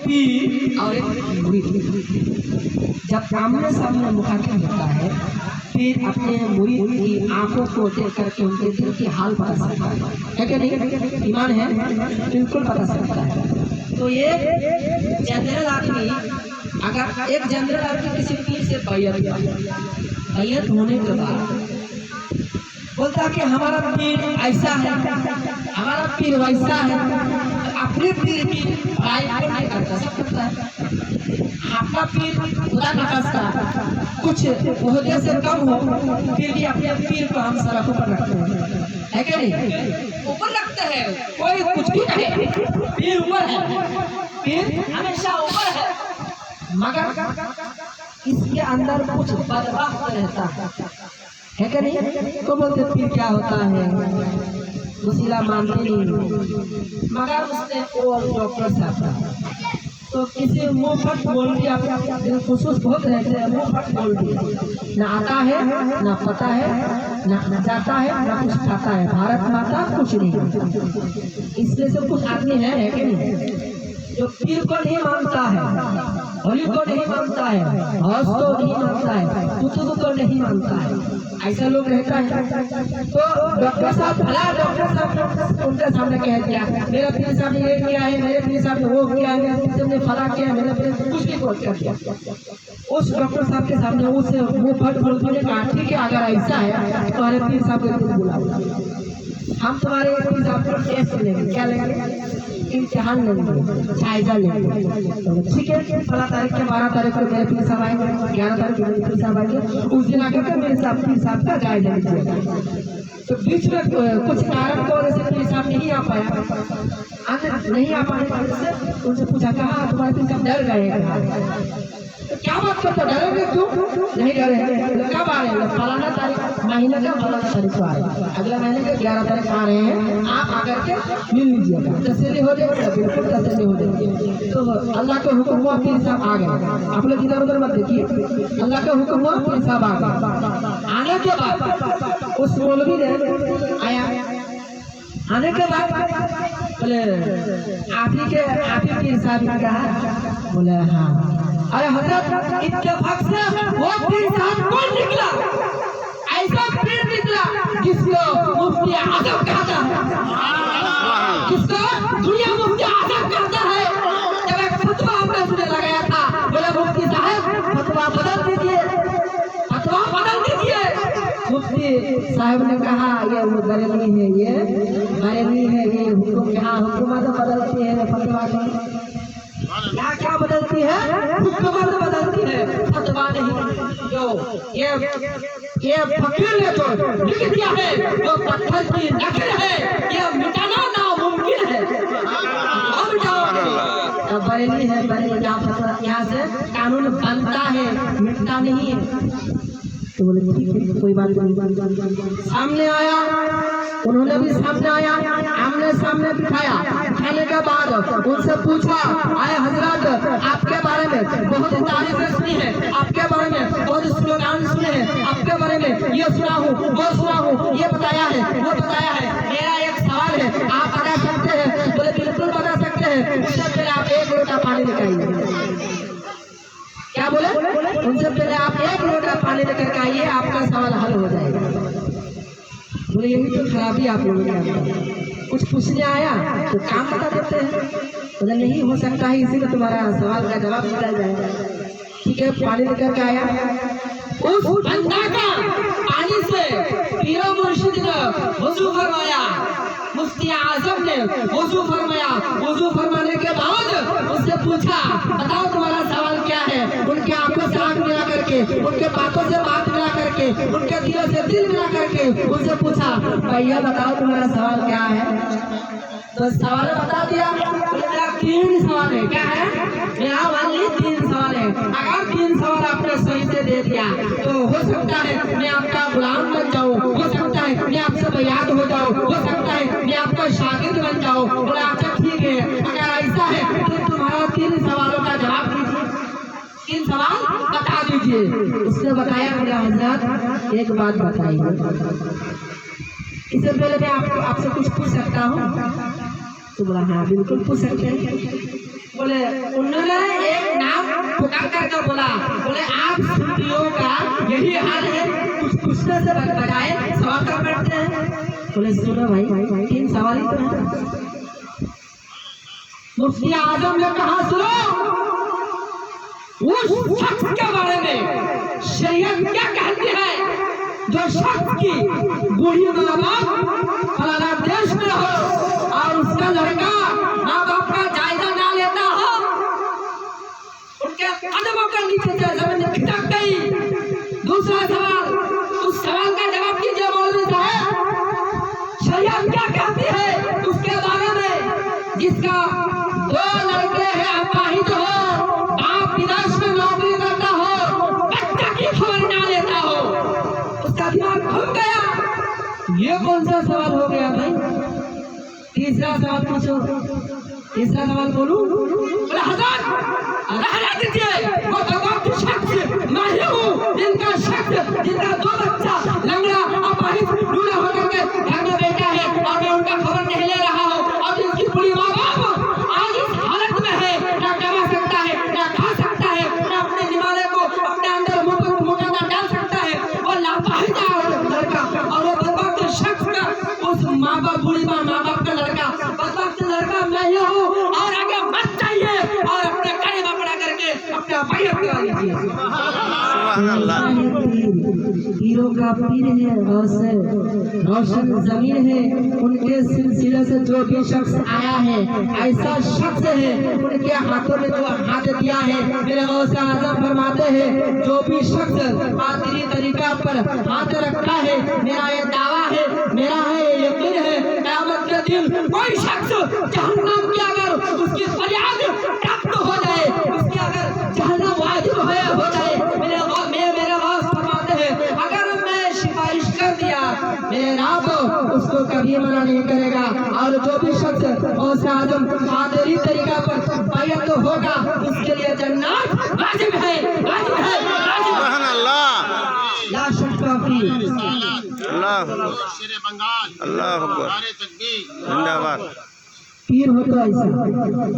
पीर और एक मुरीद जब आमने सामने मुखातिब होता है, पीर अपने मुरीद की आंखों को देख करके उनके दिल की हाल बता सकता है क्या नहीं? ईमान है, बिल्कुल बता सकता है। तो ये जनरल आदमी, अगर एक जनरल आदमी किसी पीर से बैयत होने के बाद बोलता कि हमारा पीर ऐसा है, हमारा पीर वैसा है, अपने पीर की राय को नहीं कर सकता है। आपका पीर खुदा न खास्ता कुछ ओहदे से कम हो, फिर भी अपने पीर को हम सड़कों पर रखते हैं, है क्या नहीं? ऊपर रखते हैं, कोई कुछ भी कहे, पीर ऊपर है, पीर हमेशा ऊपर है, मगर इसके अंदर कुछ बदबख्त रहता है क्या नहीं? तो बोलते पीर क्या होता है, वसीला मानते नहीं, मगर उसने वो डॉक्टर साहब तो किसी मुँह फट बोल दिया, आप खुशूस बहुत रहते हैं, मुँह फट बोल दिया, ना आता है ना पता है, ना जाता है ना कुछ खाता है, भारत माता कुछ नहीं। इसलिए से कुछ आदमी है कि नहीं जो पीर को नहीं मानता है, होली को नहीं मानता है, हौस को नहीं मानता है, कुतुब को नहीं मानता है, ऐसा लोग रहता है। तो डॉक्टर साहब भला डॉक्टर साहब उनके सामने कह दिया मेरा पीर साहब ने ये किया है, मेरे पीर साहब ने वो किया है, मेरे पीर साहब ने फला किया है, मेरे पीर कुछ भी कोट कर दिया। उस डॉक्टर साहब के सामने उसे मुँह फट बोल के कहा ठीक है, अगर ऐसा है तुम्हारे पीर साहब को बुलाओ, हम तुम्हारे पीर साहब को टेस्ट लेंगे, क्या लेंगे, इम्तिहान लेंगे, जायजा लेंगे, ठीक है। 16 तारीख के 12 तारीख को मेरे पीर साहब आएंगे, 11 तारीख को मेरे पीर साहब आएंगे, उस दिन आकर के मेरे पीर साहब का जायजा लीजिएगा। तो बीच में कुछ कारण की वजह से पीर साहब नहीं आ पाया, नहीं आ पाए, उनसे पूछा कहा तुम्हारे पीर साहब डर गए, तो क्या बात करते डरोगे क्यों? नहीं डरे, कब आ रहे हैं? फलाना तारीख महीने का फलाना तारीख को आ रहे हैं, अगले महीने के 11 तारीख आ रहे हैं, आप आकर के मिल लीजिएगा, तसल्ली हो जाएगी, बिल्कुल तसल्ली हो जाएगी। तो अल्लाह का हुक्म हुआ, पीर साहब आ गए, आप लोग इधर उधर मत देखिए, अल्लाह का हुक्म हुआ, पीर साहब आ गए। आने के बाद उस मौलवी ने आया, आने के बाद बोले आप ही पीर साहब ने कहा, बोले हाँ। अरे हजरत इत्तेफाक से वो पीर साहब कौन निकला? ऐसा पीर निकला जिसको मुफ्ती आजम कहता है, जिसको दुनिया मुफ्ती आजम कहता है। जब एक फतवा हमने उसने लगाया था, बोले मुफ्ती साहब फतवा बदल दीजिए, फतवा बदल दीजिए। मुफ्ती साहब ने कहा ये बरेली है, ये बरेली है, ये हुक्म यहाँ हुकूमत बदलती है, फतवा नहीं, यहाँ क्या बदलती है, हुकूमत बदलती है, फतवा नहीं। जो ये फकीर ने तो लिख दिया है, वो पत्थर की नकल है, ये मिटाना नामुमकिन है। अब जाओ बरेली है, बरेली यहाँ से कानून बनता है, मिटता नहीं है। तो बोले ठीक है कोई बात नहीं। सामने आया, उन्होंने भी सामने आया, आमने सामने बिठाया, खाने के बाद उनसे पूछा आए हजरत आपके बारे में बहुत तारीफें सुनी है, आपके बारे में बहुत स्लोगान सुने हैं, आपके बारे में ये सुना हूँ वो सुना हूँ, ये बताया है वो बताया है, मेरा एक सवाल है आप बता सकते हैं? बोले बिल्कुल बता सकते हैं। उससे पहले आप 1 लोटा पानी निकालिए। क्या बोले? उनसे पहले आप 1 लोटा पानी लेकर के आइए, आपका सवाल हल हो जाएगा। बोले यही तो खराबी आप लोगों के अंदर, कुछ पूछने आया तो काम बता देते हैं। बोले नहीं हो सकता है, इसी में तुम्हारा सवाल का जवाब निकल जाएगा। ठीक है, पानी लेकर के आया, उस बंदा का पानी से पीरो मुर्शिद ने वजू फरमाया, मुफ्ती आजम ने वजू फरमाया। वजू फरमाने के बाद उससे पूछा बताओ तुम्हारा सवाल क्या है। उनके आंखों से आंख मिला करके, उनके बातों से बात मिला करके, उनके दिलों से दिल मिला करके उनसे पूछा भैया बताओ तुम्हारा सवाल क्या है। तो सवाल बता दिया, मेरा 3 सवाल है। क्या है? मेरा वाली 3 सवाल है। अगर 3 सवाल आपने सही से दे दिया तो हो सकता है मैं आपका गुलाम बन जाऊँ, हो सकता है मैं आपसे बैयात हो जाऊँ, हो सकता है मैं आपका शागिर्द बन जाऊँ। बोला अच्छा ठीक है, अगर ऐसा है तो तुम्हारा 3 सवालों का जवाब दीजिए, 3 सवाल बता दीजिए। उसने बताया मेरा हजरत एक बात बताइए, इससे पहले मैं आपसे कुछ पूछ सकता हूँ? तो बोला हाँ बिल्कुल पूछ सकते हैं। बोले उन्होंने एक नाम पुकार करके बोला, बोले आप सूफियों का यही हाल है, कुछ पूछने से बजाय सवाल कर बैठते हैं। बोले सुनो भाई, 3 सवाल ही तो है। मुफ्ती आजम ने कहा सुनो, उस शख्स के बारे में शरीयत क्या कहती है जो शख्स की बूढ़ी माँ बाप फलाना देश में हो और उसका लड़का माँ बाप का जायजा ना लेता हो, उनके कदमों के नीचे से जमीन खिसक गई। दूसरा सवाल, उस सवाल का जवाब कीजिए मौलवी साहब, शरीयत क्या कहती है उसके बारे में जिसका 2 लड़के हैं, अपाहिज हो, आप विदेश में नौकरी करता हो, बच्चा की खबर ना लेता हो, उसका दिमाग घूम गया। ये कौन सा सवाल हो गया भाई? तीसरा सवाल पूछो। तीसरा सवाल बोलूं? बोले हज़रत रहने दीजिए, वो भगवान शख्स मैं ही हूँ, जिनका शख्स, जिनका 2 बच्चा लंगड़ा अपाहिज लूला होकर के घर में बैठा है और मैं उनका खबर नहीं ले रहा हूँ, और जिनकी पूरी माँ बाप आज इस हालत में है, ना कमा सकता है, ना खा सकता है, ना अपने निवाले को अपने अंदर मोटा ना डाल सकता है, वो लापरवाही लड़का, और वो बदबख्त शख्स का उस माँ बाप, बूढ़ी माँ बाप का लड़का, बदबख्त लड़का मैं ही हूँ, और आगे मत चाहिए और अपने करीब अपना करके अपना बैठ करा लीजिए। पीरों का पीर है रोशन जमीन है, उनके सिलसिले से जो भी शख्स आया है, ऐसा शख्स है उनके हाथों में जो हाथ दिया है, मेरे गौसे आज़म फरमाते हैं जो भी शख्स कादरी तरीका पर हाथ रखा है, मेरा ये दावा है, मेरा है यकीन है, क़यामत के दिन कोई शख्स जहन्नम की अगर उसकी फरियाद प्राप्त हो जाए, उसकी अगर जहन्नम वाजिब हो जाए, मेरे गौस फरमाते हैं अगर मैं सिफारिश कर दिया, मेरे रब उसको कभी मना नहीं करेगा। और जो भी शख्स गौसे आज़म कादरी तरीका पर बैत होगा, उसके लिए जन्नत वाजिब है, वाजिब है, वाजिब है। ला शक काफी अल्लाह अकबर, जिंदाबाद। पीर हो तो ऐसा,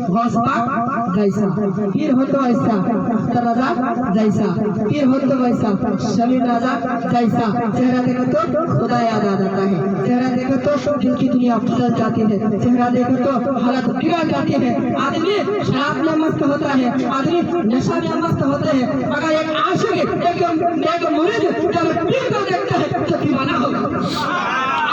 गौस पाक जैसा, पीर हो तो ऐसा, अख्तर रज़ा जैसा, पीर हो तो वैसा, शमीर रज़ा जैसा। चेहरा देखो तो खुदा याद आ जाता है, चेहरा देखो तो दिल की दुनिया फिसल जाती है, चेहरा देखो तो हालत बिगड़ जाती है। आदमी शराब में मस्त होता है, आदमी नशा में मस्त होते हैं, मगर एक आशिक, एक मुरीद जब पीर को देखता है तो दीवाना होगा,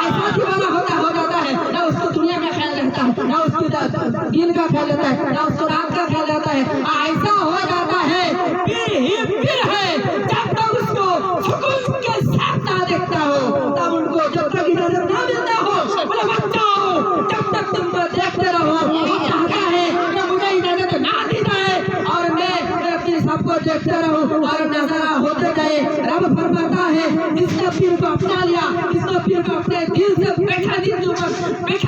ऐसा दीवाना हो जाता है, ना उसको दुनिया का ख्याल रहता है, ना उसको दिन का ख्याल रहता है, ना उसको रात का ख्याल रहता है। ऐसा हो जाता है, पीर ही पीर है, जब तक उसको सुकून के साथ ना देखता हो, तब उनको जब तक इजाजत ना मिलता हो, बोले बच्चों जब तक तुम देखते रहो, वो चाहता है कि मुझे इजाजत ना दी जाए और मैं अपने सबको देखते रहूं और नजारा होते जाए। रब फरमाता है जिसने पीर को अपना लिया, जिसने पीर को अपने दिल से बैठा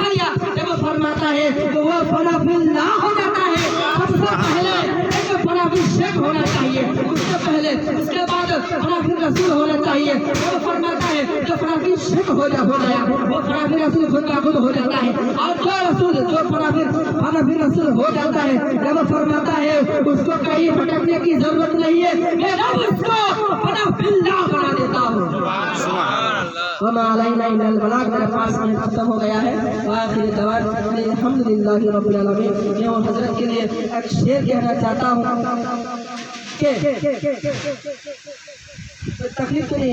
लिया, जब फरमाता है तो वो फना फिल्लाह हो जाता है। सबसे पहले एक फना शेख होना चाहिए, उसके पहले, उसके बाद फना फिर रसूल होना चाहिए। वो फरमाता है जो फना फिर शेख हो गया, वो फना फिर रसूल खुद का खुद हो जाता है, और जो रसूल जो फना फिर रसूल हो जाता है, जब फरमाता है उसको कहीं भटकने की जरूरत नहीं है, मैं रब उसको फना फिल्लाह बना देता हूँ। मेरे पास में खत्म हो गया है। अल्हम्दुलिल्लाह रब्बिल आलमीन। मैं हजरत के लिए एक शेर कहना चाहता हूँ कि तकलीफ के लिए